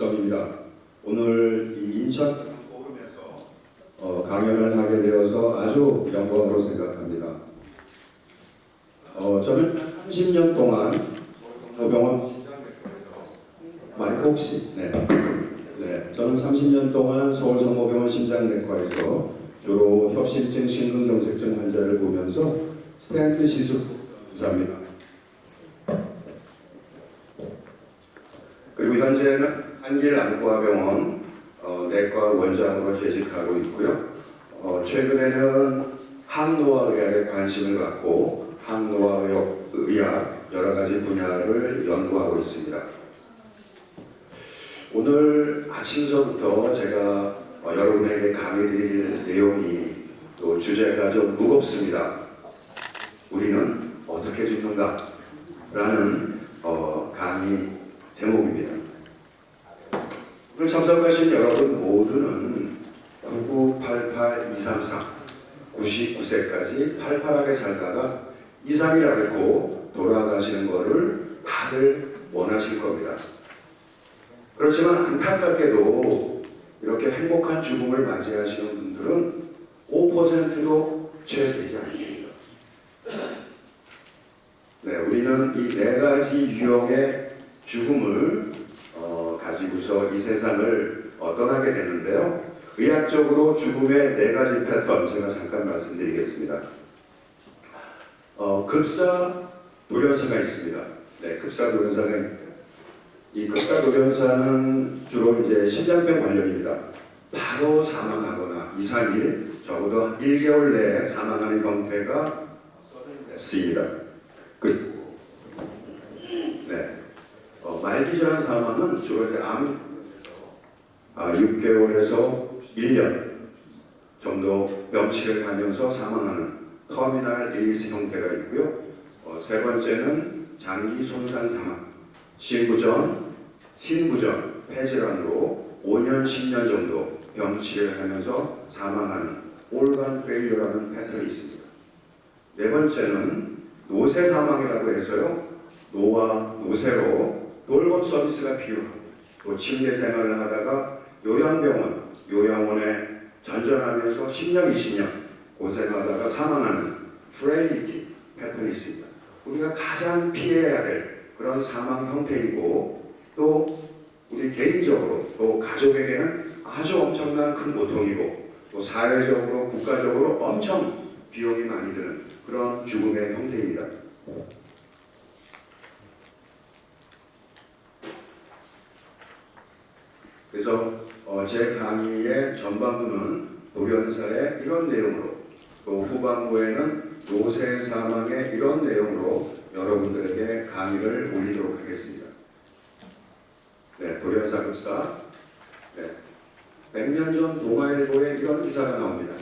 박성입니다. 오늘 이 인천 포럼에서 강연을 하게 되어서 아주 영광으로 생각합니다. 저는 30년 동안 병원 마이크 혹시? 네. 저는 30년 동안 서울성모병원 심장내과에서 주로 협심증, 심근경색증 환자를 보면서 스텐트 시술 부사입니다. 그리고 현재는 한길안과병원 내과 원장으로 재직하고 있고요. 최근에는 항노화의학에 관심을 갖고 항노화의학 여러 가지 분야를 연구하고 있습니다. 오늘 아침서부터 제가 여러분에게 강의드릴 내용이 또 주제가 좀 무겁습니다. 우리는 어떻게 죽는가? 라는 강의 제목입니다. 오늘 참석하신 여러분 모두는 9988-233 99세까지 팔팔하게 살다가 2-3일 앓고 돌아가시는 것을 다들 원하실 겁니다. 그렇지만 안타깝게도 이렇게 행복한 죽음을 맞이하시는 분들은 5%도 채 되지 않습니다. 우리는 이 4가지 유형의 죽음을 가지고서 이 세상을 떠나게 되는데요. 의학적으로 죽음의 4가지 패턴 제가 잠깐 말씀드리겠습니다. 급사 돌연사가 있습니다. 급사 돌연사가 있는데 이 급사 돌연사는 주로 이제 심장병 관련입니다. 바로 사망하거나 2-3일 적어도 1개월 내에 사망하는 형태가 있습니다. 말기 질환 사망은 주로 이제 암 6개월에서 1년 정도 병치를 가면서 사망하는 터미널 일리스 형태가 있고요. 세 번째는 장기 손상 사망, 신부전, 폐질환으로 5년, 10년 정도 병치를 하면서 사망하는 올간 페일러라는 패턴이 있습니다. 네 번째는 노쇠 사망이라고 해서요. 노와 노쇠로 돌봄 서비스가 필요하고 또 침대 생활을 하다가 요양원에 전전하면서 10년, 20년 고생하다가 사망하는 프레일리티 패턴이 있습니다. 우리가 가장 피해야 될 그런 사망 형태이고 또 우리 개인적으로 또 가족에게는 아주 엄청난 큰 고통이고 또 사회적으로 국가적으로 엄청 비용이 많이 드는 그런 죽음의 형태입니다. 그래서 제 강의의 전반부는 돌연사의 이런 내용으로 또 후반부에는 노쇠 사망의 이런 내용으로 여러분들에게 강의를 올리도록 하겠습니다. 돌연사 급사. 100년 전 동아일보에 이런 기사가 나옵니다.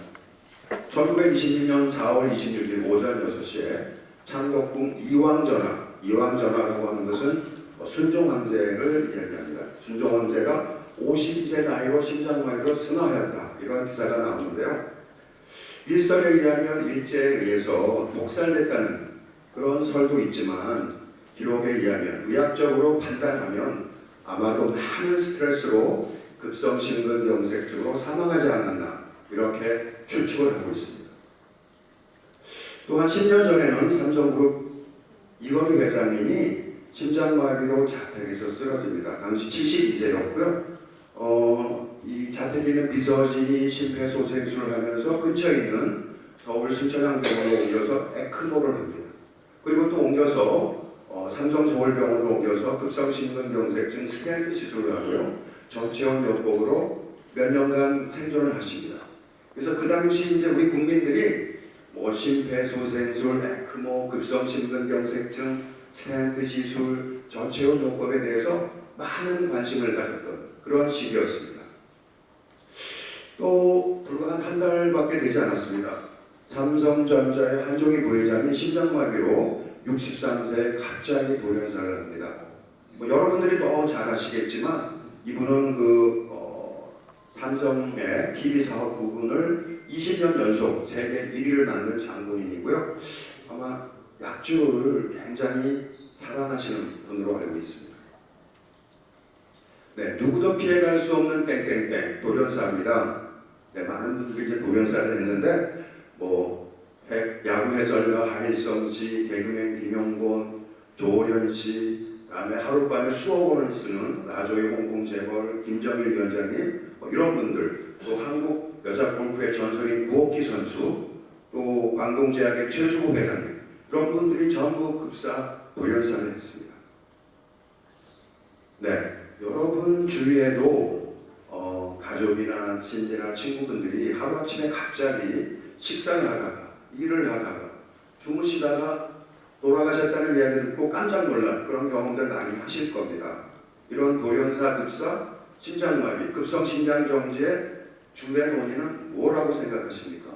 1926년 4월 26일 오전 6시에 창덕궁 이왕전하라고 하는 것은 순종황제를 이야기합니다. 순종황제가 52세 나이로 심장마비로 승하하였다. 이런 기사가 나오는데요. 일설에 의하면 일제에 의해서 독살됐다는 그런 설도 있지만 기록에 의하면 의학적으로 판단하면 아마도 많은 스트레스로 급성심근경색증으로 사망하지 않았나 이렇게 추측을 하고 있습니다. 또한 10년 전에는 삼성그룹 이건희 회장님이 심장마비로 자택에서 쓰러집니다. 당시 72세였고요. 이 자택에 있는 비서진이 심폐소생술을 하면서 근처에 있는 서울 순천향병원으로 옮겨서 에크모를 합니다. 그리고 또 옮겨서 삼성서울병원으로 옮겨서 급성심근경색증 스텐트 시술을 하고요. 전체형 요법으로 몇 년간 생존을 하십니다. 그래서 그 당시 이제 우리 국민들이 심폐소생술, 에크모, 급성심근경색증, 스텐트 시술, 전체형 요법에 대해서 많은 관심을 가졌던 그런 시기였습니다. 또 불과 한 달밖에 되지 않았습니다. 삼성전자의 한종희 부회장이 심장마비로 63세에 갑자기 돌연사를 합니다. 여러분들이 더 잘 아시겠지만 이분은 삼성의 TV 사업 부분을 20년 연속 세계 1위를 만든 장본인이고요. 아마 약주를 굉장히 사랑하시는 분으로 알고 있습니다. 네, 누구도 피해갈 수 없는 땡땡땡 돌연사입니다. 네, 많은 분들이 이제 돌연사를 했는데 야구 해설가 하일성 씨, 개그맨 김용곤, 조오련 씨, 그다음에 하룻밤에 수억 원을 쓰는 라조의 홍콩 재벌 김정일 위원장님, 이런 분들, 또 한국 여자 골프의 전설인 구옥기 선수, 또 광동제약의 최수구 회장님, 이런 분들이 전부 급사 돌연사를 했습니다. 네, 여러분 주위에도 가족이나 친지나 친구분들이 하루아침에 갑자기 식사를 하다가 일을 하다가 주무시다가 돌아가셨다는 이야기를 듣고 깜짝 놀란 그런 경험들 많이 하실 겁니다. 이런 돌연사 급사, 심장마비, 급성심장정지의 주된 원인은 뭐라고 생각하십니까?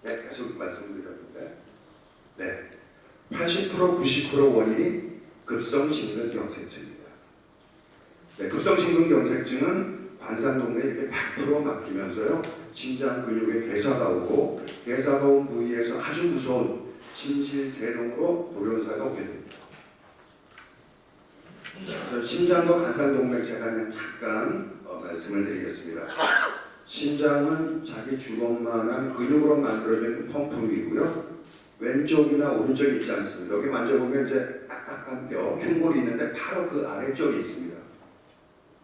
네, 계속 말씀드렸는데, 네, 80% 90% 원인이 급성심근경색증입니다. 네, 급성심근경색증은 관상동맥 이렇게 100% 막히면서요, 심장 근육에 괴사가 오고, 괴사가 온 부위에서 아주 무서운 심실세동으로 돌연사가 오게 됩니다. 심장과 관상동맥 제가 잠깐 말씀을 드리겠습니다. 심장은 자기 주먹만한 근육으로 만들어진 펌프이고요. 왼쪽이나 오른쪽이 있지 않습니다. 여기 만져보면 이제 딱딱한 뼈, 흉골이 있는데 바로 그 아래쪽에 있습니다.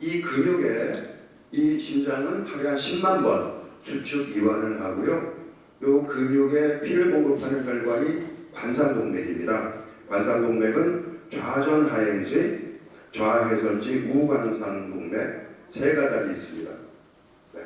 이 근육에 이 심장은 하루에 한 10만 번 수축 이완을 하고요. 이 근육에 피를 공급하는 혈관이 관상동맥입니다. 관상동맥은 좌전하행지, 좌회전지, 우관상동맥 세 가닥이 있습니다. 네.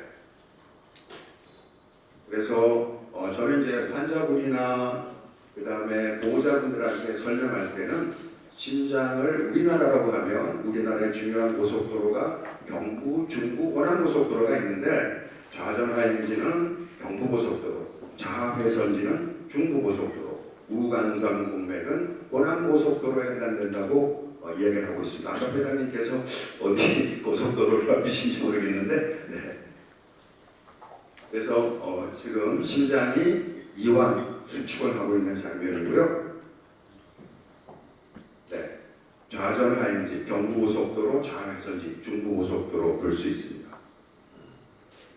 그래서 저는 이제 환자분이나 그 다음에 보호자분들한테 설명할 때는 심장을 우리나라라고 하면 우리나라의 중요한 고속도로가 경부, 중부, 호남 고속도로가 있는데 좌전하행지는 경부 고속도로, 좌회전지는 중부 고속도로, 우관상 동맥은 호남 고속도로에 해당된다고 이야기를 하고 있습니다. 아까 회장님께서 어디 고속도로를 앞이신지 모르겠는데, 네. 그래서 지금 심장이 이완 수축을 하고 있는 장면이고요. 네, 좌전하행지, 경부고속도로, 좌회전지, 중부고속도로 볼 수 있습니다.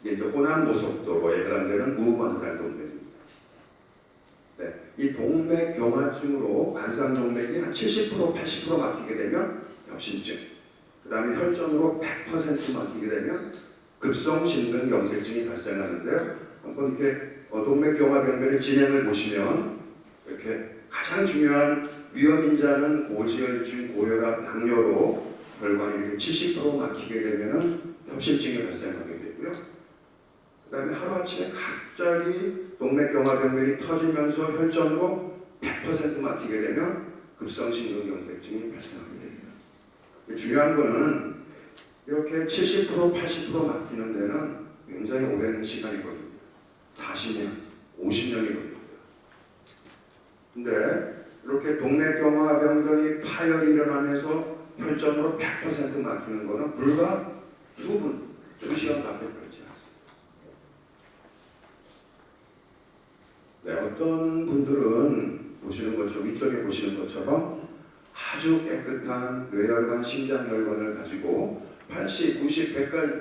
이게 이제 호남고속도로에 해당되는 우관상동맥입니다. 네, 이 동맥경화증으로 관상동맥이 한 70%, 80% 막히게 되면 협심증, 그 다음에 혈전으로 100% 막히게 되면 급성심근경색증이 발생하는데요. 한번 이렇게 동맥경화병변의 진행을 보시면 이렇게 가장 중요한 위험인자는 고지혈증, 고혈압, 당뇨로 혈관이 이렇게 70% 막히게 되면 협심증이 발생하게 되고요. 그 다음에 하루아침에 갑자기 동맥경화병변이 터지면서 혈전으로 100% 막히게 되면 급성심근경색증이 발생하게 됩니다. 중요한 거는 이렇게 70%, 80% 막히는 데는 굉장히 오랜 시간이 걸립니다. 40년, 50년이 걸립니다. 근데 이렇게 동맥경화병변이 파열이 일어나면서 혈전으로 100% 막히는 거는 불과 수분, 수시간밖에 걸리지 않습니다. 네, 어떤 분들은 보시는 것처럼, 위쪽에 보시는 것처럼 아주 깨끗한 뇌혈관, 심장혈관을 가지고 80, 90,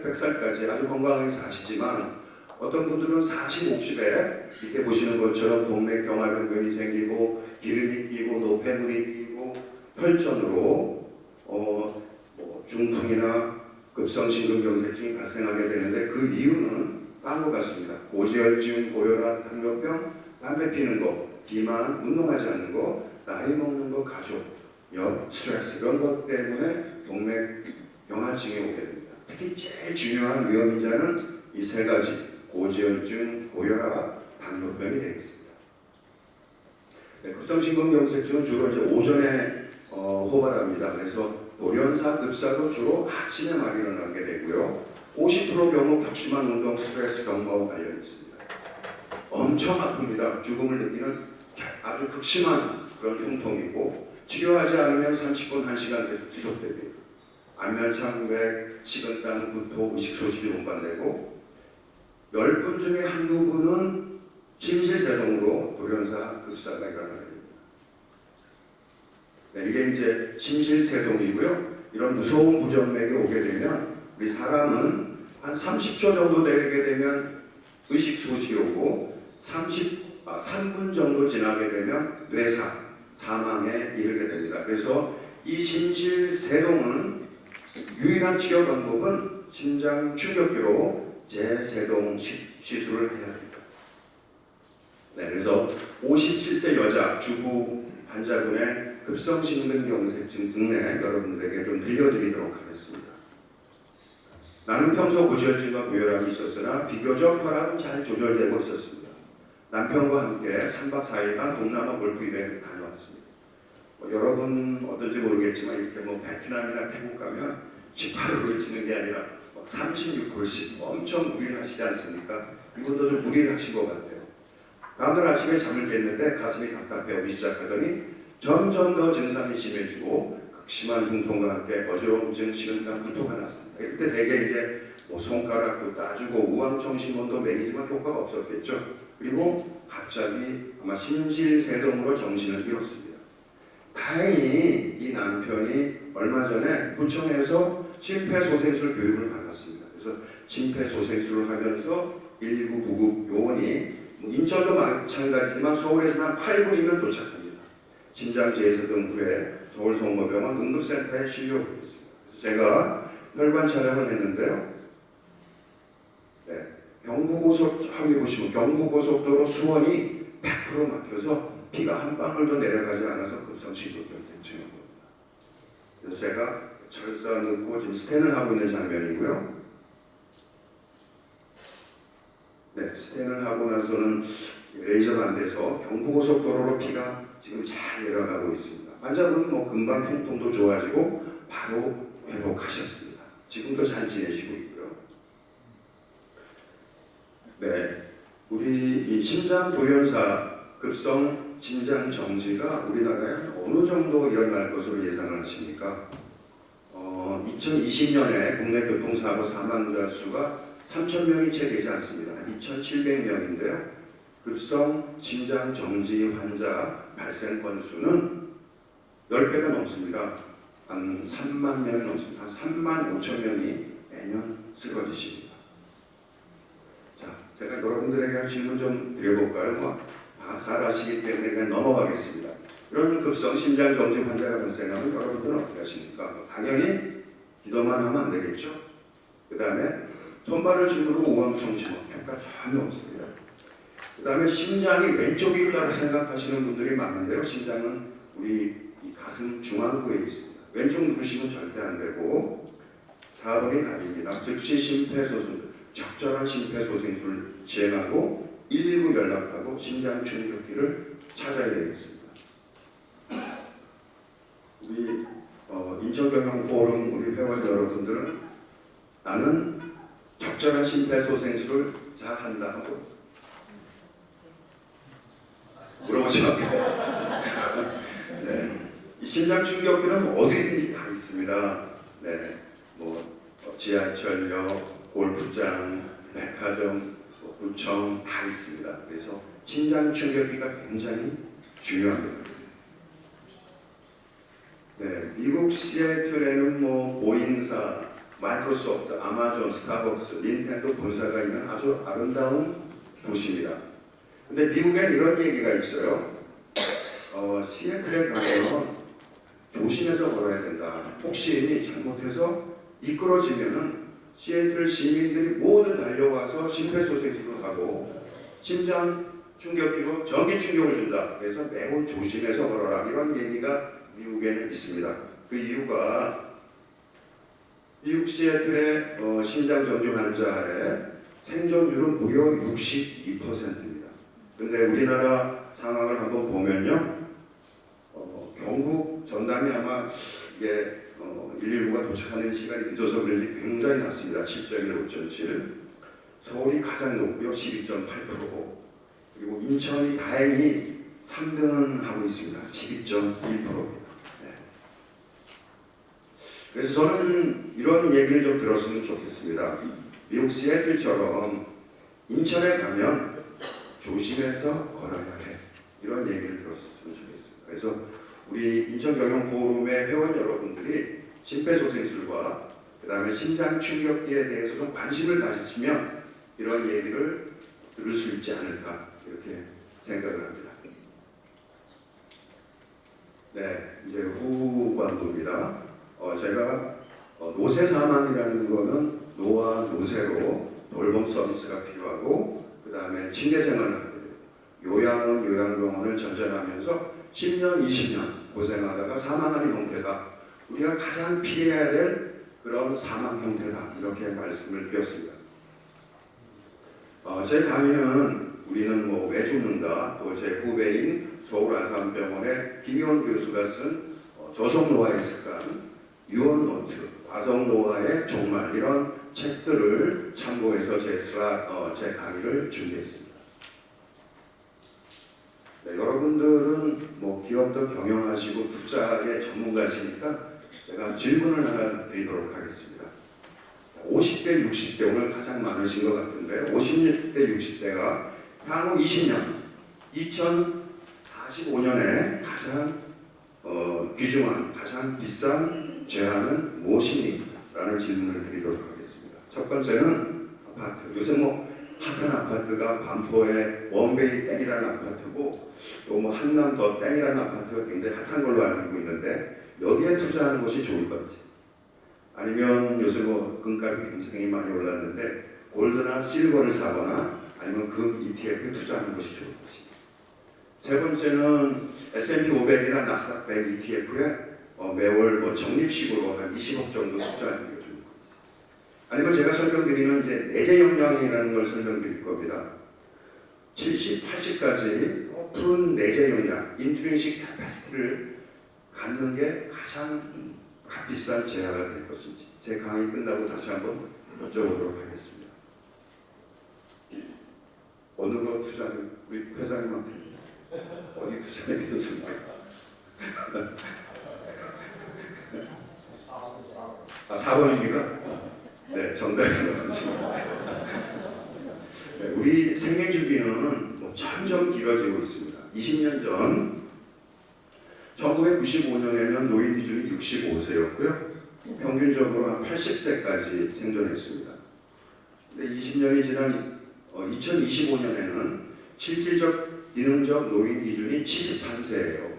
100살까지 아주 건강하게 사시지만 어떤 분들은 40, 50에 이렇게 보시는 것처럼 동맥경화병변이 생기고 기름이 끼고 노폐물이 끼고 혈전으로 중풍이나 급성심근경색증이 발생하게 되는데 그 이유는 다음과 같습니다. 고지혈증, 고혈압, 당뇨병, 담배 피는 거, 비만, 운동하지 않는 거, 나이 먹는 거, 가족, 스트레스 이런 것 때문에 동맥경화증이 오게 됩니다. 특히 제일 중요한 위험인자는 이 세 가지, 고지혈증, 고혈압, 당뇨병이 되겠습니다. 네, 급성심근경색증은 주로 이제 오전에 호발합니다. 그래서 돌연사, 급사도 주로 아침에 많이 일어나게 되고요. 50% 경우 극심한 운동, 스트레스 경과와 관련이 있습니다. 엄청 아픕니다. 죽음을 느끼는 아주 극심한 그런 흉통이고 치료하지 않으면 30분, 1시간 계속 지속됩니다. 안면창백, 식은땀, 구토, 의식소실이 운반되고 10분 중에 한두 분은 심실세동으로 돌연사 급사가 일어나게 됩니다. 네, 이게 이제 심실세동이고요. 이런 무서운 부정맥이 오게 되면 우리 사람은 한 30초 정도 되게 되면 의식 소식이 오고 3분 정도 지나게 되면 사망에 이르게 됩니다. 그래서 이 심실세동은 유일한 치료 방법은 심장 충격기로 재세동 시술을 해야 됩니다. 네, 그래서 57세 여자 주부 환자분의 급성심근경색증 등내 여러분들에게 좀 들려드리도록 하겠습니다. 나는 평소 고지혈증과 고혈압이 있었으나 비교적 혈압은 잘 조절되고 있었습니다. 남편과 함께 3박 4일간 동남아 골프 여행을 다녀왔습니다. 여러분 어떤지 모르겠지만 이렇게 베트남이나 태국 가면 18홀을 치는 게 아니라 36홀씩 엄청 무리를 하시지 않습니까? 이것도 좀 무리를 하신 것 같아요. 다음날 아침에 잠을 깼는데 가슴이 답답해 오기 시작하더니 점점 더 증상이 심해지고 극심한 흉통과 함께 어지러움증, 식은땀, 구토가 났습니다. 그때 대개 이제 손가락도 따주고 우황청심원도 매기지만 효과가 없었겠죠. 그리고 갑자기 아마 심실세동으로 정신을 잃었습니다. 다행히 이 남편이 얼마 전에 구청에서 심폐소생술 교육을 받았습니다. 그래서 심폐소생술을 하면서 119 구급 요원이 인천도 마찬가지지만 서울에서는 한 8분이면 도착합니다. 심장재해서 등 후에 서울성모병원 응급센터에 실려오고 있습니다. 그래서 제가 혈관 촬영을 했는데요. 네, 저기 보시면 경부고속도로 수원이 100% 막혀서 피가 한 방울도 내려가지 않아서 급성심근경색증입니다. 그래서 제가 철사 넣고 지금 스탠을 하고 있는 장면이고요. 네, 스탠을 하고 나서는 레이저가 안 돼서 경부고속도로로 피가 지금 잘 내려가고 있습니다. 환자분은 금방 흉통도 좋아지고 바로 회복하셨습니다. 지금도 잘 지내시고 있고요. 네, 우리 이 심장 돌연사 급성 심장 정지가 우리나라에 어느 정도 일어날 것으로 예상을 하십니까? 2020년에 국내 교통사고 사망자 수가 3,000명이 채 되지 않습니다. 2,700명인데요. 급성 심장 정지 환자 발생 건수는 10배가 넘습니다. 한 3만 명이 넘습니다. 한 3만 5천 명이 매년 쓰러지십니다. 자, 제가 여러분들에게 질문 좀 드려볼까요? 잘 아시기 때문에 그냥 넘어가겠습니다. 이런 급성 심장 정지 환자가 발생하면 여러분들은 어떻게 하십니까? 당연히 기도만 하면 안 되겠죠. 그 다음에 손발을 주무르고 우황청심원 효과 전혀 없습니다. 그 다음에 심장이 왼쪽에 있다고 생각하시는 분들이 많은데요. 심장은 우리 이 가슴 중앙부에 있습니다. 왼쪽 누르시면 절대 안 되고 4번이 답입니다. 즉시 심폐소생술, 적절한 심폐소생술을 진행하고 119 연락하고 심장 충격기를 찾아야 되겠습니다. 우리 인천경영포럼 우리 회원 여러분들은 나는 적절한 심폐소생술을 잘 한다 하고 물어보시면 네. 이 심장 충격기는 어디든지 다 있습니다. 네. 지하철역, 골프장, 백화점, 구청 다 있습니다. 그래서 심장 충격기가 굉장히 중요합니다. 네, 미국 시애틀에는 보잉사, 마이크로소프트, 아마존, 스타벅스, 닌텐도 본사가 있는 아주 아름다운 도시입니다. 근데 미국엔 이런 얘기가 있어요. 시애틀에 가면 조심해서 걸어야 된다. 혹시 잘못해서 미끄러지면은 시애틀 시민들이 모두 달려와서 심폐소생술을 하고 심장 충격기로 전기 충격을 준다. 그래서 매우 조심해서 걸어라. 이런 얘기가 미국에는 있습니다. 그 이유가 미국 시애틀의 심장 정지 환자의 생존율은 무려 62%입니다. 근데 우리나라 상황을 한번 보면요. 경북 전남이 아마 이게 119가 도착하는 시간이 늦어서 그런지 굉장히 낮습니다. 7.1, 5.7. 서울이 가장 높고요. 12.8%. 그리고 인천이 다행히 3등은 하고 있습니다. 12.1%입니다. 네. 그래서 저는 이런 얘기를 좀 들었으면 좋겠습니다. 미국 시애틀처럼 인천에 가면 조심해서 걸어야 해. 이런 얘기를 들었으면 좋겠습니다. 그래서 우리 인천경영포럼의 회원 여러분들이 심폐소생술과 그 다음에 심장 충격기에 대해서 좀 관심을 가지시면 이런 얘기를 들을 수 있지 않을까 이렇게 생각을 합니다. 네, 이제 후반부입니다. 제가 노쇠 사망이라는 거는 노화 노쇠로 돌봄 서비스가 필요하고 그 다음에 징계 생활을 하게 되고 요양원 요양병원을 전전하면서 10년 20년 고생하다가 사망하는 형태가 우리가 가장 피해야 될 그런 사망 형태다 이렇게 말씀을 드렸습니다. 제 강의는 우리는 뭐 왜 죽는가 또 제 후배인 서울아산병원의 김희원 교수가 쓴 저속노화의 습관, 유언노트, 과속노화의 종말 이런 책들을 참고해서 제 강의를 준비했습니다. 네, 여러분들은 뭐 기업도 경영하시고 투자의 전문가시니까 제가 질문을 하나 드리도록 하겠습니다. 50대, 60대 오늘 가장 많으신 것 같은데 50대, 60대가 향후 20년, 2045년에 가장 귀중한, 가장 비싼 재화는 무엇입니까? 라는 질문을 드리도록 하겠습니다. 첫 번째는 아파트. 요새 뭐 핫한 아파트가 반포의 원베이 땡이라는 아파트고 또 뭐 한남 더 땡이라는 아파트가 굉장히 핫한 걸로 알고 있는데 여기에 투자하는 것이 좋을 건지 아니면 요새 뭐 금값이 굉장히 많이 올랐는데 골드나 실버를 사거나 아니면 금 ETF에 투자하는 것이 좋을 것인지. 세 번째는 S&P 500이나 나스닥 100 ETF에 매월 뭐 적립식으로 한 20억 정도 투자하는 게 좋을 건지. 아니면 제가 설명드리는 이제 내재 역량이라는 걸 설명드릴 겁니다. 70, 80까지 높은 내재 역량, 인트린식 캐파시티를 갖는 게 가장 값비싼 재화가 될 것인지 제 강의 끝나고 다시 한번 여쭤보도록 하겠습니다. 어느 거 투자는 우리 회장님한테 어디 투자해 드렸습니까? 아 4번입니까? 네, 정답인 것 같습니다. 네, 우리 생애 주기는 뭐 점점 길어지고 있습니다. 20년 전 1995년에는 노인 기준이 65세였고요. 평균적으로 한 80세까지 생존했습니다. 근데 20년이 지난 2025년에는 실질적 기능적 노인 기준이 73세예요.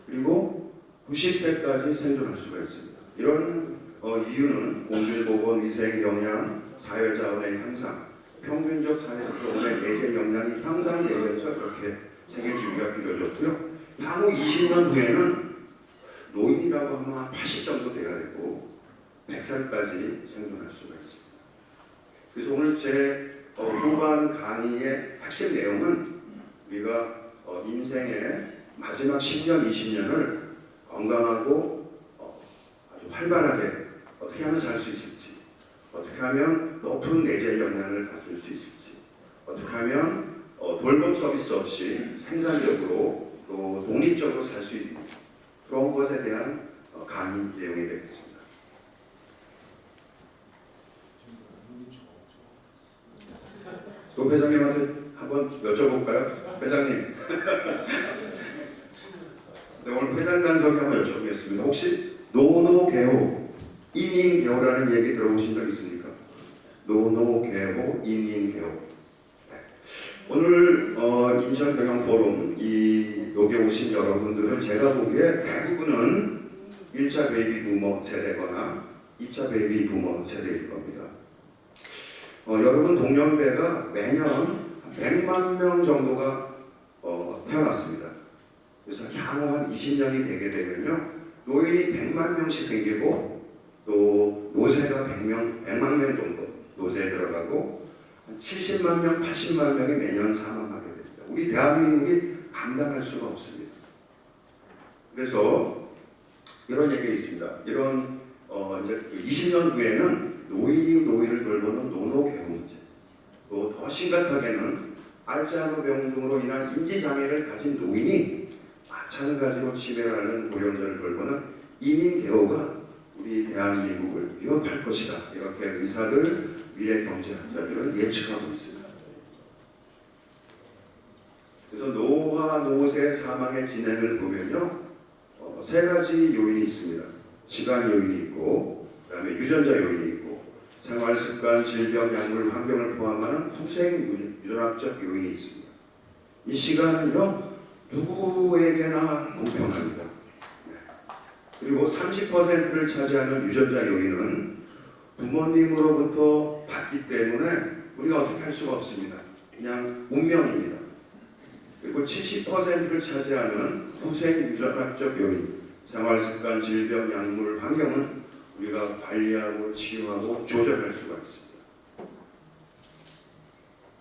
그리고 90세까지 생존할 수가 있습니다. 이런 이유는 공중보건, 위생, 영양, 사회자원의 향상, 평균적 사회자원의 내재 역량이 향상되면서 그렇게 생애 주기가 길어졌고요. 향후 20년 후에는 노인이라고 하면 한 80 정도 돼야 되고 100살까지 생존할 수가 있습니다. 그래서 오늘 제 후반 강의의 핵심 내용은 우리가 인생의 마지막 10년, 20년을 건강하고 아주 활발하게 어떻게 하면 살 수 있을지, 어떻게 하면 높은 내재 역량을 가질 수 있을지, 어떻게 하면 돌봄 서비스 없이 생산적으로 또 독립적으로 살 수 있는 그런 것에 대한 강의 내용이 되겠습니다. 또 회장님한테 한번 여쭤볼까요? 회장님. 네, 오늘 회장 단석에 한번 여쭤보겠습니다. 혹시 노노개호, 인인개호라는 얘기 들어보신 적 있습니까? 노노개호, 인인개호. 네. 오늘 인천경영포럼 여기 오신 여러분들은 제가 보기에 대부분은 1차 베이비 부머 세대거나 2차 베이비 부머 세대일 겁니다. 여러분 동년배가 매년 100만 명 정도가 태어났습니다. 그래서 향후 한 20년이 되게 되면요 노인이 100만 명씩 생기고 또 노쇠가 100만 명 정도 노쇠에 들어가고 70만 명, 80만 명이 매년 사망하게 됩니다. 우리 대한민국이 감당할 수가 없습니다. 그래서 이런 얘기가 있습니다. 이런 이제 20년 후에는 노인이 노인을 돌보는 노노개호 문제, 또 더 심각하게는 알츠하이머 병 등으로 인한 인지장애를 가진 노인이 마찬가지로 치매를 앓는 고령자를 돌보는 인인개호가 우리 대한민국을 위협할 것이다. 이렇게 의사들, 미래경제학자들은 예측하고 있습니다. 그래서 노화, 노쇠, 사망의 진행을 보면요 세 가지 요인이 있습니다. 시간 요인이 있고, 그다음에 유전자 요인이 있고, 생활습관, 질병, 약물, 환경을 포함하는 후생 유전학적 요인이 있습니다. 이 시간은요 누구에게나 공평합니다. 그리고 30%를 차지하는 유전자 요인은 부모님으로부터 받기 때문에 우리가 어떻게 할 수가 없습니다. 그냥 운명입니다. 그리고 70%를 차지하는 후생 유전학적 요인, 생활습관, 질병, 약물, 환경은 우리가 관리하고 치료하고 조절할 수가 있습니다.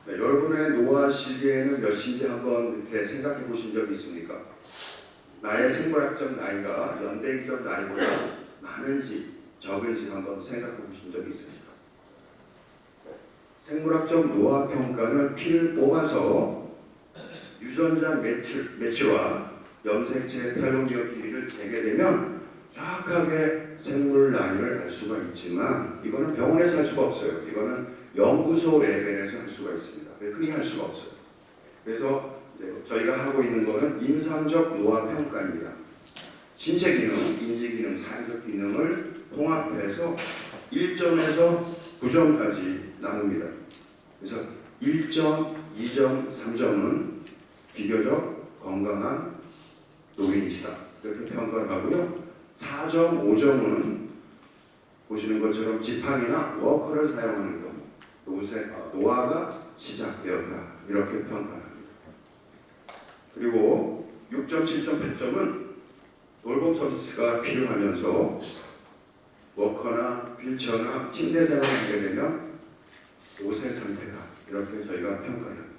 네, 여러분의 노화 시기에는 몇인지 한번 이렇게 생각해 보신 적 있습니까? 나의 생물학적 나이가 연대기적 나이보다 많은지 적은지 한번 생각해 보신 적이 있습니까? 생물학적 노화 평가는 피를 뽑아서 유전자 매치와 염색체 텔로미어 길이를 재게 되면 정확하게 생물 나이를 알 수가 있지만 이거는 병원에서 할 수가 없어요. 이거는 연구소 레벨에서 할 수가 있습니다. 흔히 할 수가 없어요. 그래서 저희가 하고 있는 거는 임상적 노화 평가입니다. 신체 기능, 인지 기능, 사회적 기능을 통합해서 1점에서 9점까지 나눕니다. 그래서 1점, 2점, 3점은 비교적 건강한 노인이시다. 이렇게 평가를 하고요. 4점, 5점은 보시는 것처럼 지팡이나 워커를 사용하는 경우 노화가 시작되었다. 이렇게 평가합니다. 그리고 6점, 7점, 8점은 돌봄 서비스가 필요하면서 워커나 휠체어나 침대 생활을 하게 되면 5세 상태다. 이렇게 저희가 평가합니다.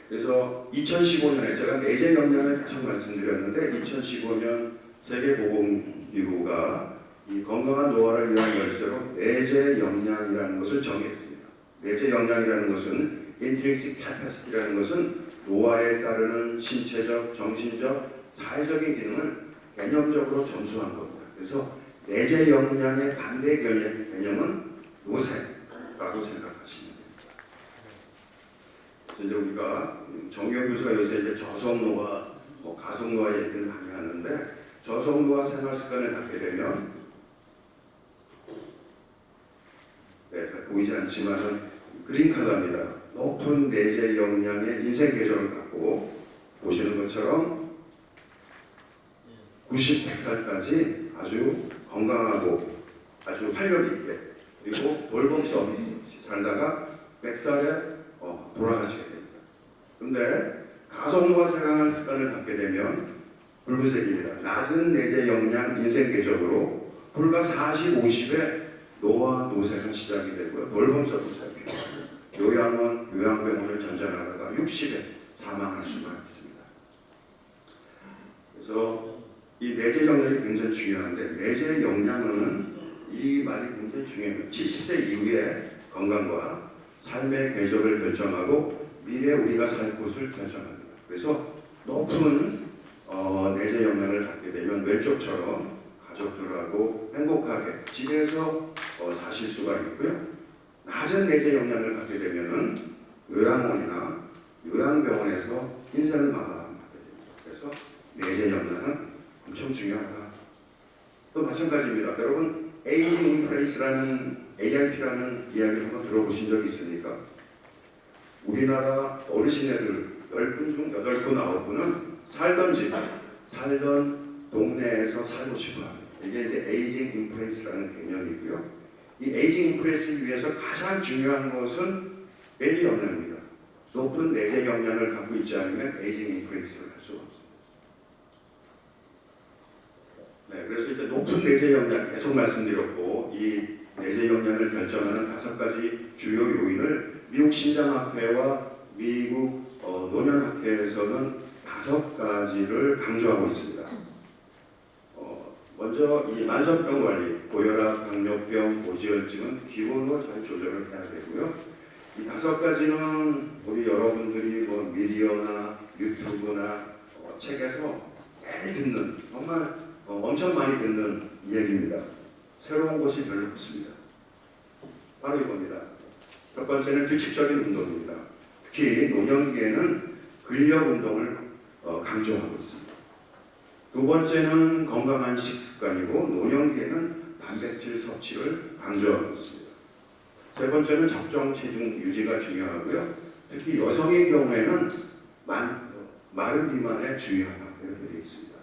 그래서 2015년에 제가 내재 역량을 계속 말씀드렸는데 2015년 세계보건기구가 이 건강한 노화를 위한 열쇠로 내재 역량이라는 것을 정의했습니다. 내재 역량이라는 것은 intrinsic capacity라는 것은 노화에 따르는 신체적, 정신적, 사회적인 기능을 개념적으로 점수한 겁니다. 그래서 내재 역량의 반대 개념은 노쇠라고 생각하시면 됩니다. 그래서 이제 우리가 정경 교수가 요새 이제 저속노화, 가속노화 얘기를 많이 하는데 저속노화 생활 습관을 갖게 되면 보이지 않지만은 그린카드입니다. 높은 내재 역량의 인생 계절을 갖고 보시는 것처럼 90, 100살까지 아주 건강하고 아주 활력 있게 그리고 돌봄 서비스 살다가 100살에 돌아가시게 됩니다. 그런데 가속노화 생활 습관을 갖게 되면 불구색입니다. 낮은 내재 역량 인생 계절으로 불과 40, 50에 노화 노쇠가 시작이 되고요. 돌봄 서비스가 필요합니다. 요양원, 요양병원을 전전하다가 60에 사망할 수가 있습니다. 그래서 이 내재 역량이 굉장히 중요한데 내재 역량은 이 말이 굉장히 중요해요. 70세 이후의 건강과 삶의 궤적을 결정하고 미래 우리가 살 곳을 결정합니다. 그래서 높은 내재 역량을 갖게 되면 왼쪽처럼 가족들하고 행복하게 집에서 사실 수가 있고요. 낮은 내재 역량을 갖게 되면은 요양원이나 요양병원에서 인생을 마감하게 됩니다. 그래서 내재 역량은 엄청 중요하다. 또 마찬가지입니다. 여러분 에이징 인플레이스라는 AIP라는 이야기를 한번 들어보신 적이 있습니까? 우리나라 어르신애들 10분 중 8분, 9분은 살던 동네에서 살고 싶어 합니다. 이게 이제 에이징 인플레이스라는 개념이고요. 이 에이징 인플레이스를 위해서 가장 중요한 것은 내재 역량입니다. 높은 내재 역량을 갖고 있지 않으면 에이징 인플레이스를 할 수가 없습니다. 네, 그래서 이제 높은 내재 역량 계속 말씀드렸고 이 내재 역량을 결정하는 5가지 주요 요인을 미국 신장학회와 미국 노년학회에서는 5가지를 강조하고 있습니다. 먼저 이 만성병 관리, 고혈압, 당뇨병, 고지혈증은 기본으로 잘 조절을 해야 되고요. 이 5가지는 우리 여러분들이 미디어나 유튜브나 책에서 많이 듣는 정말 엄청 많이 듣는 이야기입니다. 새로운 것이 별로 없습니다. 바로 이겁니다. 첫 번째는 규칙적인 운동입니다. 특히 노년기에는 근력 운동을 강조하고 있습니다. 두 두 번째는 건강한 식습관이고 노년기에는 단백질 섭취를 강조하고 있습니다. 세 번째는 적정 체중 유지가 중요하고요. 특히 여성의 경우에는 마른 비만에 주의하라 이렇게 되어 있습니다.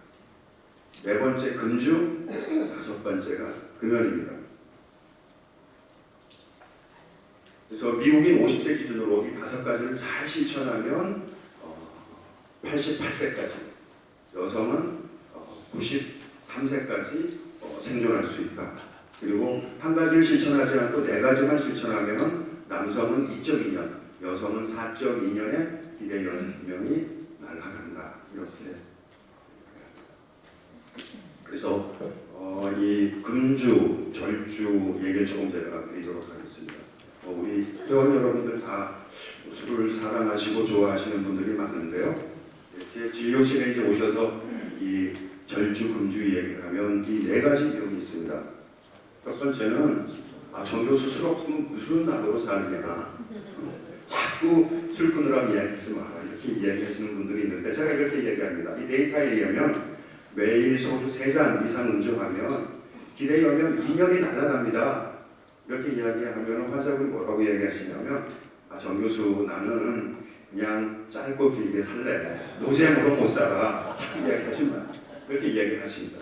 네 번째 금주, 다섯 번째가 금연입니다. 그래서 미국인 50세 기준으로 이 다섯 가지를 잘 실천하면 88세까지, 여성은 93세까지 생존할 수 있다. 그리고 한 가지를 실천하지 않고 네 가지만 실천하면 남성은 2.2년, 여성은 4.2년의 기대 연명이 날아간다. 이렇게. 그래서 이 금주, 절주 얘기를 조금 제가 드리도록 하겠습니다. 우리 회원 여러분들 다 술을 사랑하시고 좋아하시는 분들이 많은데요. 이렇게 진료실에 이제 오셔서 이 절주, 금주 얘기를 하면 이 네 가지 내용이 있습니다. 첫 번째는 정 교수 술 없으면 무슨 낙으로 사느냐, 자꾸 술 끊으라고 이야기하지 마라 이렇게 이야기하시는 분들이 있는데 제가 이렇게 얘기합니다. 이 데이터에 의하면 매일 소주 3잔 이상 음주하면 기대 연명 2년이 날아갑니다. 이렇게 이야기하면 환자분이 뭐라고 얘기하시냐면 정 교수 나는 그냥 짧고 길게 살래. 노잼으로 못 살아. 자꾸 이야기하지 마. 이렇게 이야기하십니다.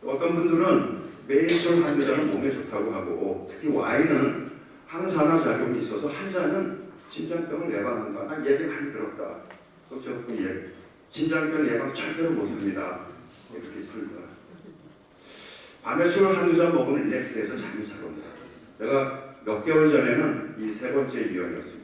어떤 분들은 매일 술 한두 잔은 몸에 좋다고 하고 특히 와인은 항산화 작용이 있어서 한 잔은 심장병을 예방한다. 얘기 많이 들었다. 그렇죠? 심장병 예방 절대로 못합니다. 이렇게 설명을. 밤에 술 한두 잔 먹으면 릴렉스해서 잠이 잘 옵니다. 내가 몇 개월 전에는 이 세 번째 유형이었습니다.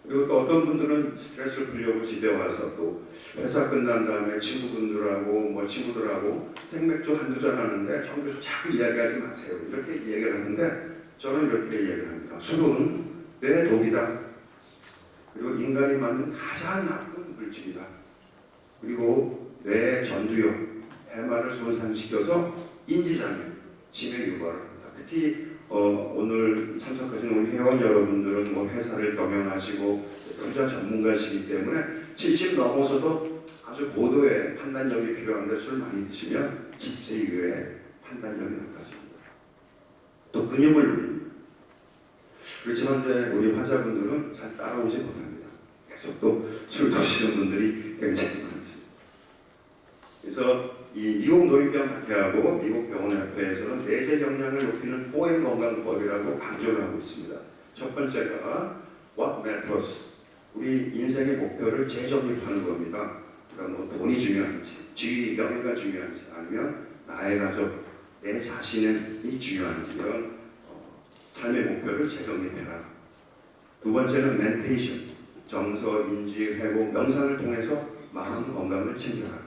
그리고 또 어떤 분들은 스트레스를 풀려고 집에 와서 또 회사 끝난 다음에 친구분들하고 친구들하고 생맥주 한두 잔 하는데 정교수 자꾸 이야기하지 마세요. 이렇게 얘기를 하는데 저는 이렇게 얘기를 합니다. 술은 뇌 독이다. 그리고 인간이 만든 가장 나쁜 물질이다. 그리고 뇌 전두엽, 해마를 손상시켜서 인지장애, 치매 유발을 합니다. 특히 오늘 참석하신 우리 회원 여러분들은 회사를 경영하시고 투자 전문가시기 때문에 70 넘어서도 아주 고도의 판단력이 필요한데 술 많이 드시면 10세 이후에 판단력이 나빠집니다. 또 근육을 누립니다. 그렇지만 이제 우리 환자분들은 잘 따라오지 못합니다. 계속 또 술 드시는 분들이 굉장히 많습니다. 그래서 이 미국 노인병학회하고 미국 병원협회에서는 뇌재 역량을 높이는 포엠 건강법이라고 강조를 하고 있습니다. 첫 번째가 What matters? 우리 인생의 목표를 재정립하는 겁니다. 그러니까 돈이 중요한지, 지위, 명예가 중요한지, 아니면 나의 가족, 내 자신이 중요한지 이런 삶의 목표를 재정립해라. 두 번째는 멘테이션, 정서, 인지, 회복, 명상을 통해서 마음 건강을 챙겨라.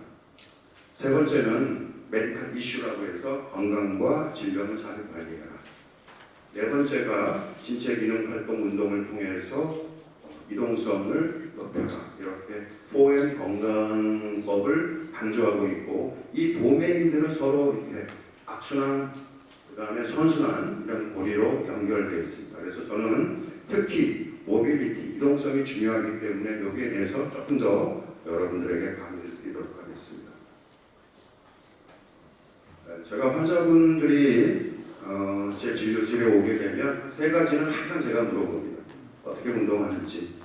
세 번째는 메디컬 이슈라고 해서 건강과 질병을 잘 관리해라. 네 번째가 신체 기능 활동 운동을 통해서 이동성을 높여라. 이렇게 4M 건강법을 강조하고 있고 이 도메인들은 서로 이렇게 악순환, 그 다음에 선순환 이런 고리로 연결되어 있습니다. 그래서 저는 특히 모빌리티, 이동성이 중요하기 때문에 여기에 대해서 조금 더 여러분들에게 강의를 드리도록 하겠습니다. 제가 환자분들이 제 진료실에 오게 되면 세 가지는 항상 제가 물어봅니다. 어떻게 운동하는지,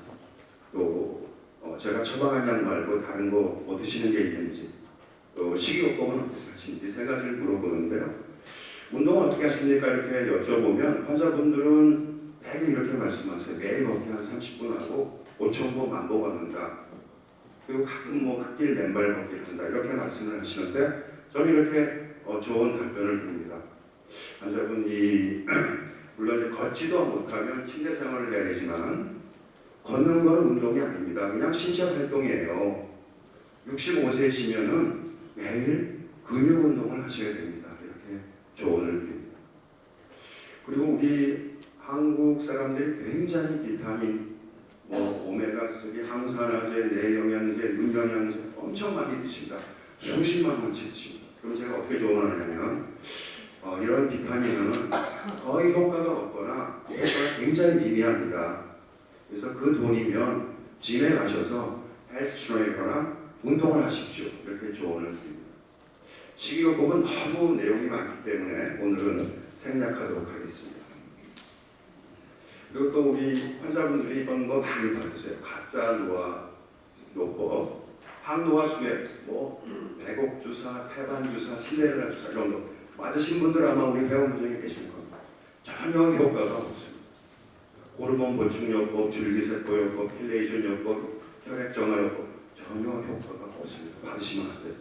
또 제가 처방한 약 말고 다른 거 뭐 드시는 게 있는지, 또 식이요법은 어떻게 하시는지 세 가지를 물어보는데요. 운동을 어떻게 하십니까? 이렇게 여쭤보면 환자분들은 매일 이렇게 말씀하세요. 매일 걷기 한 30분 하고 5,000보, 10,000보 걷는다. 그리고 가끔 갓길 맨발 걷기를 한다. 이렇게 말씀을 하시는데 저는 이렇게 좋은 답변을 드립니다. 환자분이 물론 이제 걷지도 못하면 침대 생활을 해야 되지만 걷는 건 운동이 아닙니다. 그냥 신체 활동이에요. 65세시면은 매일 근육 운동을 하셔야 됩니다. 이렇게 조언을 드립니다. 그리고 우리 한국 사람들이 굉장히 비타민, 오메가3, 항산화제, 뇌영양제, 눈영양제 엄청 많이 드십니다. 수십만 원치 드십니다. 그럼 제가 어떻게 조언하냐면 이런 비타민은 거의 효과가 없거나 효과가 굉장히 미미합니다. 그래서 그 돈이면 짐에 가셔서 헬스트레이너나 운동을 하십시오. 이렇게 조언을 드립니다. 식이요법은 너무 내용이 많기 때문에 오늘은 생략하도록 하겠습니다. 그리고 또 우리 환자분들이 이런 거 많이 받으세요. 가짜 노화 요법, 항노화 수액, 배곡 주사, 태반 주사, 실내라 주사 이런 거 맞으신 분들 아마 우리 회원분 중에 계실 겁니다. 전혀 효과가 없습니다. 호르몬 보충요법, 줄기세포요법, 필레이션요법, 혈액정화요법 전혀 효과가 없습니다. 받으시면 안 돼요.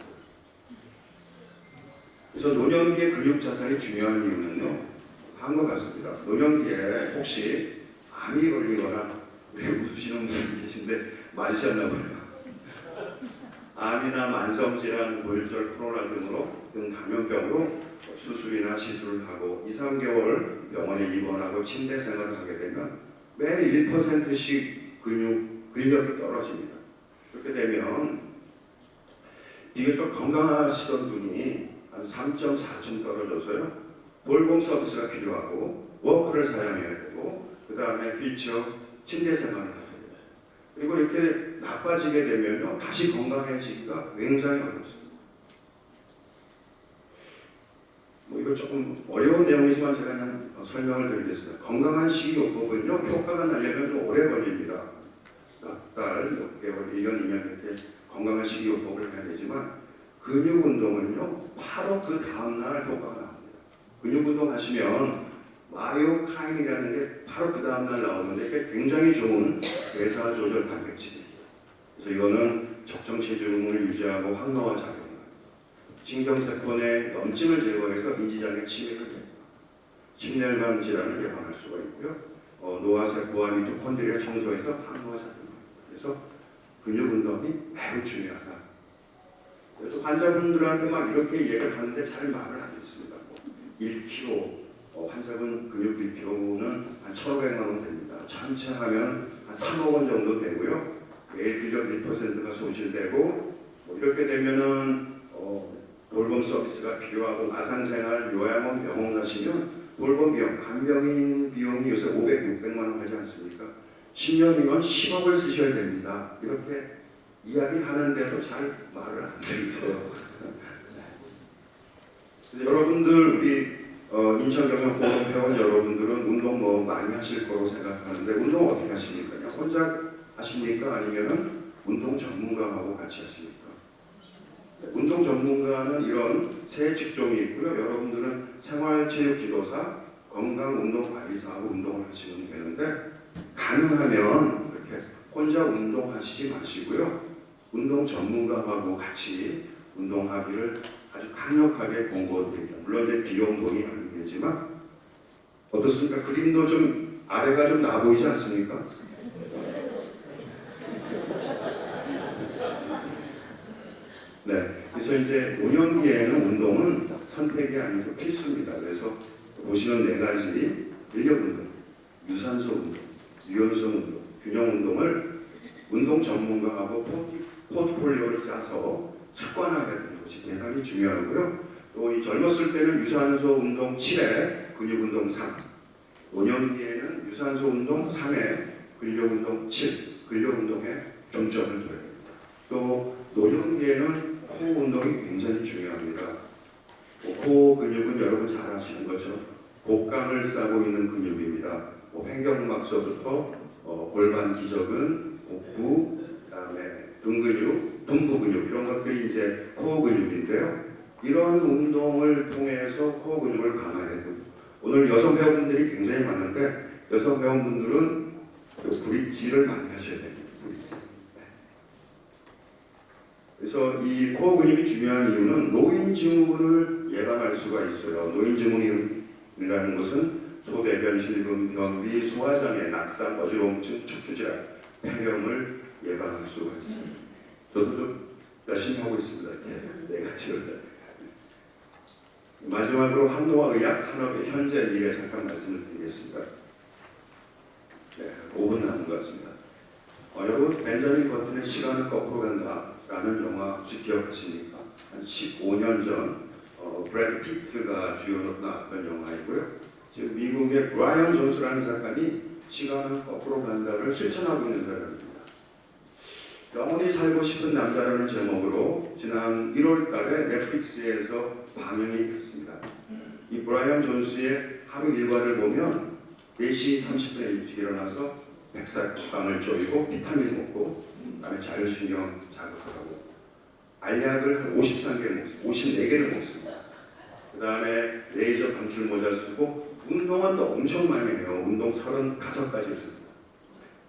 그래서 노년기에 근육 자산이 중요한 이유는요, 한것 같습니다. 노년기에 혹시 암이 걸리거나 왜 웃으시는 분이 계신데 맞으셨나 봐요. 암이나 만성질환, 고혈절, 코로나 등 감염병으로 수술이나 시술을 하고 2, 3개월 병원에 입원하고 침대 생활을 하게 되면 매일 1%씩 근력이 떨어집니다. 그렇게 되면 비교적 건강하시던 분이 한 3.4점 떨어져서요. 돌봄 서비스가 필요하고 워커를 사용해야 되고 그 다음에 휠체어, 침대 생활을 하게 돼요. 그리고 이렇게 나빠지게 되면요. 다시 건강해지기가 굉장히 어렵습니다. 이거 조금 어려운 내용이지만 제가 그냥 설명을 드리겠습니다. 건강한 식이요법은요. 효과가 나려면 좀 오래 걸립니다. 달, 몇 개월, 1년, 2년 이렇게 건강한 식이요법을 해야 되지만 근육운동은요. 바로 그 다음날 효과가 나옵니다. 근육운동 하시면 마이오카인이라는 게 바로 그 다음날 나오는데 이게 굉장히 좋은 대사 조절 단백질입니다. 그래서 이거는 적정 체중을 유지하고 항노화 작용을 신경세포 내 염증을 제거해서 인지장애 치료를 됩니다. 심혈관 질환을 예방할 수가 있고요. 노화세포와 미토콘드리아 청소해서 항노화 작용합니다. 그래서 근육운동이 매우 중요하다. 그래서 환자분들한테 막 이렇게 얘기를 하는데 잘 말을 안 듣습니다. 1kg 환자분 근육 1kg는 한 1,500만 원 됩니다. 전체 하면 한 3억 원 정도 되고요. 매일 근력 1%가 소실되고 이렇게 되면은 돌봄 서비스가 필요하고 마상생활, 요양원, 병원 가시면 돌봄 비용, 간병인 비용이 요새 500, 600만 원 하지 않습니까? 10년이면 10억을 쓰셔야 됩니다. 이렇게 이야기하는데도 잘 말을 안 들으세요. 그래서 여러분들 우리 인천경영보험 회원 여러분들은 운동 많이 하실 거로 생각하는데 운동 어떻게 하십니까? 그냥 혼자 하십니까? 아니면은 운동 전문가하고 같이 하십니까? 운동 전문가는 이런 세 직종이 있고요. 여러분들은 생활체육지도사, 건강운동관리사하고 운동을 하시면 되는데 가능하면 그렇게 혼자 운동하시지 마시고요. 운동 전문가하고 같이 운동하기를 아주 강력하게 권고드립니다. 물론 이제 비용 돈이 많이 되지만 어떻습니까? 그림도 좀 아래가 좀 나 보이지 않습니까? 네, 그래서 이제 노년기에는 운동은 선택이 아니고 필수입니다. 그래서 보시는 네 가지 근력 운동, 유산소 운동, 유연성 운동, 균형 운동을 운동 전문가하고 포트폴리오를 짜서 습관화해야 되는 것이 대단히 중요하고요. 또 이 젊었을 때는 유산소 운동 7회, 근육 운동 3, 노년기에는 유산소 운동 3회, 근력 운동 7, 근력 운동에 중점을 둬야 됩니다. 또 노년기에는 코 운동이 굉장히 중요합니다. 코 근육은 여러분 잘 아시는 것처럼 복강을 싸고 있는 근육입니다. 횡격막서부터 골반 기저근, 복부, 그다음에 등 근육, 둔부 근육 이런 것들이 이제 코어 근육인데요. 이런 운동을 통해서 코어 근육을 강화해야 되고 오늘 여성 회원분들이 굉장히 많은데 여성 회원분들은 브릿지를 많이 하셔야 됩니다. 그래서 이 코어 근육이 중요한 이유는 노인 증후군을 예방할 수가 있어요. 노인 증후군이라는 것은 소대변, 실금, 변비, 소화장애, 낙상, 어지러움증, 척추질환, 폐렴을 예방할 수가 있습니다. 저도 좀 열심히 하고 있습니다. 네 가지를. 마지막으로 항노화 의학 산업의 현재 미래 잠깐 말씀을 드리겠습니다. 네, 5분 남은 것 같습니다. 여러분 벤자민 버튼의 시간을 거꾸로 간다라는 영화 혹시 기억하십니까? 한 15년 전 브래드 피트가 주연으로 나왔던 영화이고요. 지금 미국의 브라이언 존스라는 사람이 시간을 거꾸로 간다를 실천하고 있는 사람입니다. 영원히 살고 싶은 남자라는 제목으로 지난 1월 달에 넷플릭스에서 방영이 됐습니다. 이 브라이언 존스의 하루 일과를 보면 4시 30분에 일찍 일어나서 백사빵을 쪼이고 비타민 먹고 그다음에 자율신경 자극하고 알약을 한 54개를 먹습니다. 그다음에 레이저 방출 모자 쓰고 운동은 또 엄청 많이 해요. 운동 35가지 했습니다.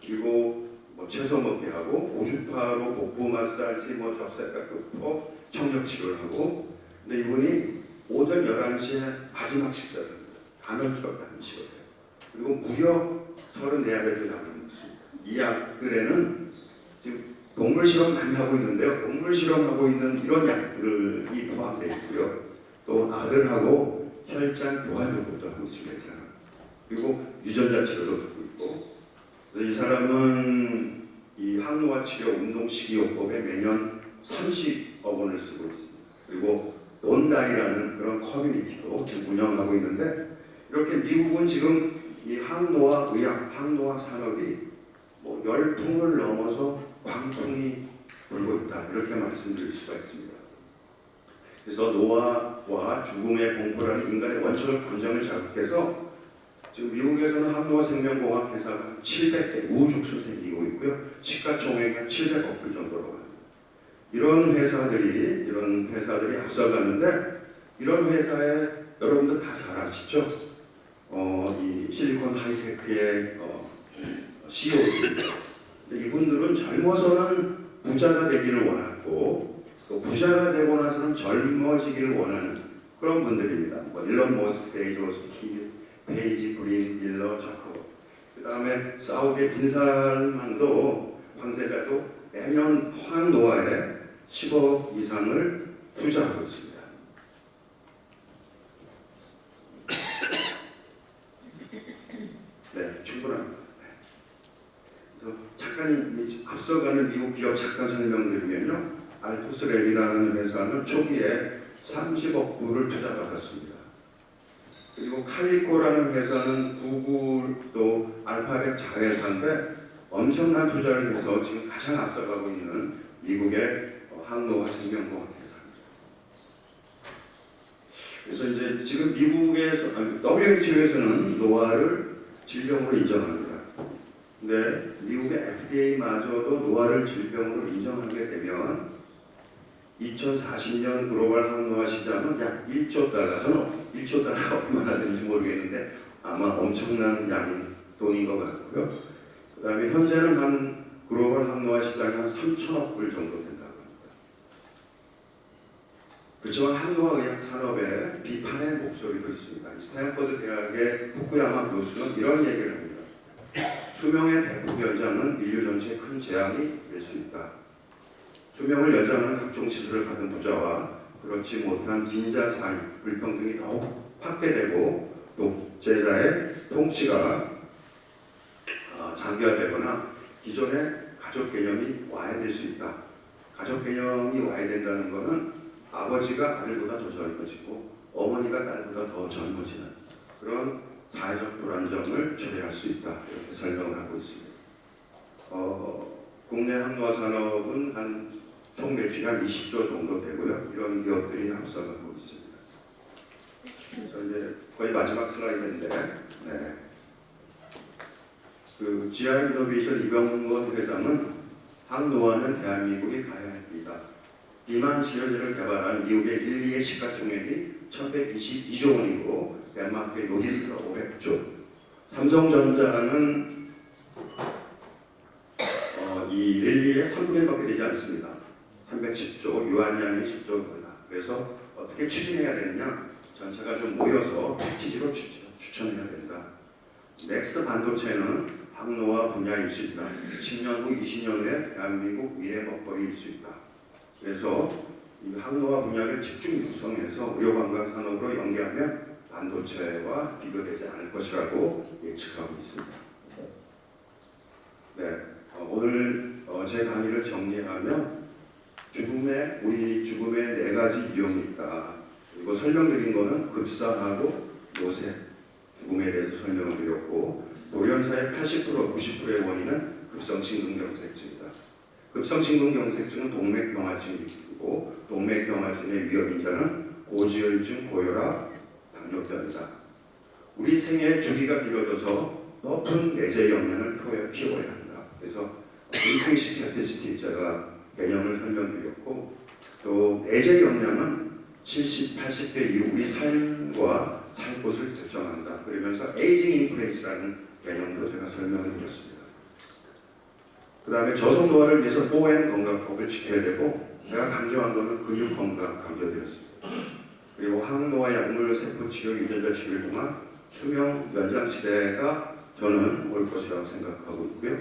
그리고 뭐 채소 먹기 하고 오주파로 복부 마사지, 뭐 젖살 깎고 청력 치료를 하고, 근데 이분이 오전 11시에 마지막 식사를 합니다. 간헐적 단식을 해요. 그리고 무려 34알을 약을 먹습니다. 이 약들에는 지금 동물 실험 많이 하고 있는데요. 동물 실험하고 있는 이런 약들이 포함되어 있고요. 또 아들하고 혈장 교환 요법도 하고 있습니다. 이 사람. 그리고 유전자 치료도 듣고 있고, 이 사람은 이 항노화 치료 운동 식이요법에 매년 30억 원을 쓰고 있습니다. 그리고 논다이라는 그런 커뮤니티도 지금 운영하고 있는데, 이렇게 미국은 지금 이 항노화 의학, 항노화 산업이 뭐 열풍을 넘어서 광풍이 불고 있다, 이렇게 말씀드릴 수가 있습니다. 그래서 노화와 죽음의 공포라는 인간의 원천적 감정을 자극해서 지금 미국에서는 항노화 생명공학 회사가 700개 우죽순 생기고 있고요. 시가총액이 한 700억 불 정도로 합니다. 이런 회사들이 앞서가는데, 이런 회사에 여러분들 다 잘 아시죠? 이 실리콘 하이테크의 CEO입니다. 이분들은 젊어서는 부자가 되기를 원하고, 또 부자가 되고 나서는 젊어지기를 원하는 그런 분들입니다. 뭐 일론 머스크, 베이조스, 페이지, 브린, 밀러, 자커. 그 다음에 사우디의 빈살만도 황세자도 매년 황노화에 10억 이상을 투자하고 있습니다. 네, 충분합니다. 그래서 잠깐 앞서가는 미국 기업 잠깐 설명드리면요. 알토스랩이라는 회사는 초기에 30억 불을 투자받았습니다. 그리고 칼리코라는 회사는 구글도 알파벳 자회사인데 엄청난 투자를 해서 지금 가장 앞서가고 있는 미국의 항노화 생명공학 회사입니다. 그래서 이제 지금 미국에서 WHO에서는 노화를 질병으로 인정합니다. 근데 미국의 FDA마저도 노화를 질병으로 인정하게 되면 2040년 글로벌 항노화 시장은 약 1조 달러, 저는 1조 달러가 얼마나 되는지 모르겠는데 아마 엄청난 양의 돈인 것 같고요. 그 다음에 현재는 한 글로벌 항노화 시장이 한 3천억 불 정도 된다고 합니다. 그렇지만 항노화 의학 산업에 비판의 목소리도 있습니다. 스탠퍼드 대학의 후쿠야마 교수는 이런 얘기를 합니다. 수명의 대폭 연장은 인류 전체에 큰 재앙이 될 수 있다. 수명을 연장하는 각종 시술을 받은 부자와 그렇지 못한 빈자 사이 불평등이 더욱 확대되고, 독재자의 통치가 장기화되거나 기존의 가족 개념이 와해될 수 있다. 가족 개념이 와해된다는 것은 아버지가 아들보다 더 젊어지고 어머니가 딸보다 더 젊어지는 그런 사회적 불안정을 초래할 수 있다, 이렇게 설명을 하고 있습니다. 국내 항노화 산업은 한 총 매출이 한 20조 정도 되고요. 이런 기업들이 앞서가고 있습니다. 그래서 이제 거의 마지막 슬라이드인데, 네. 그 GI 이노베이션 이병건 회장은 항노화는 대한민국이 가야 할 일이다. 비만 치료제를 개발한 미국의 릴리의 시가총액이 1122조 원이고 덴마크의 노디스가 500조. 삼성전자는 이 릴리의 3분의 1밖에 되지 않습니다. 310조, 유한양이 10조 원이다. 그래서 어떻게 추진해야 되느냐? 전체가 좀 모여서 패키지로 추천해야 된다. 넥스트 반도체는 항노화 분야일 수 있다. 10년 후, 20년 후에 대한민국 미래 먹거리일 수 있다. 그래서 이 항노화 분야를 집중 육성해서 의료관광 산업으로 연계하면 반도체와 비교되지 않을 것이라고 예측하고 있습니다. 네, 오늘 제 강의를 정리하면 우리 죽음의 4가지 유형이 있다. 그리고 설명드린 거는 급사하고 요새 죽음에 대해서 설명을 드렸고, 돌연사의 80%, 90%의 원인은 급성 심근경색입니다. 급성심근경색증은 동맥경화증이고 동맥경화증의 위험인자는 고지혈증, 고혈압, 당뇨병이다. 우리 생애 주기가 길어져서 높은 내재 역량을 키워야 한다. 그래서 인크리시 캐피시티 제가 개념을 설명드렸고 또 내재 역량은 70, 80대 이후 우리 삶과 살 곳을 결정한다. 그러면서 에이징 인플레이스라는 개념도 제가 설명을 드렸습니다. 그 다음에 저속 노화를 위해서 보행 건강법을 지켜야 되고 제가 강조한 거는 근육 건강 강조드렸습니다. 그리고 항노화 약물 세포 치료 유전자 치료를 통한 수명 연장 시대가 저는 올 것이라고 생각하고 있고요.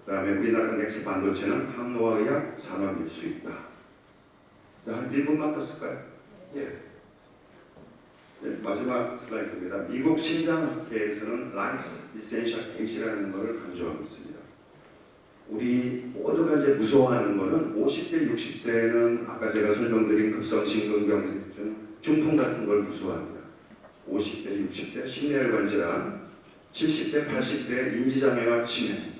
그 다음에 우리나라 넥스 반도체는 항노화 의학 산업일 수 있다. 한 1분만 더 쓸까요? 예. 네, 마지막 슬라이드입니다. 미국 심장학회에서는 라이프 이센셜 에이지라는 것을 강조하고 있습니다. 우리 모두가 이제 무서워하는 것은 50대, 60대는 아까 제가 설명드린 급성심근경색증, 중풍 같은 걸 무서워합니다. 50대, 60대 심혈관 질환, 70대, 80대 인지장애와 치매,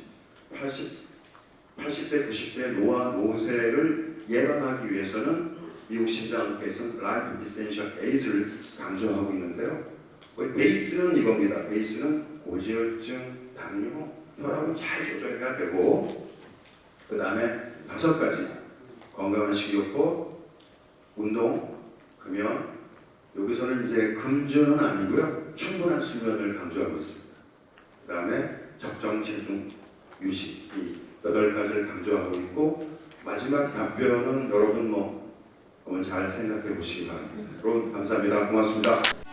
80대, 90대 노화, 노쇠를 예방하기 위해서는 미국 심장학회에서는 라이프 이센셜 에이즈를 강조하고 있는데요. 베이스는 이겁니다. 베이스는 고지혈증, 당뇨, 혈압을 잘 조절해야 되고 그 다음에 5가지 건강한 식이요법, 운동, 금연 여기서는 이제 금주는 아니고요. 충분한 수면을 강조하고 있습니다. 그 다음에 적정 체중 유지 이 8가지를 강조하고 있고 마지막 답변은 여러분 한번 잘 생각해 보시기 바랍니다. 여러분 감사합니다. 고맙습니다.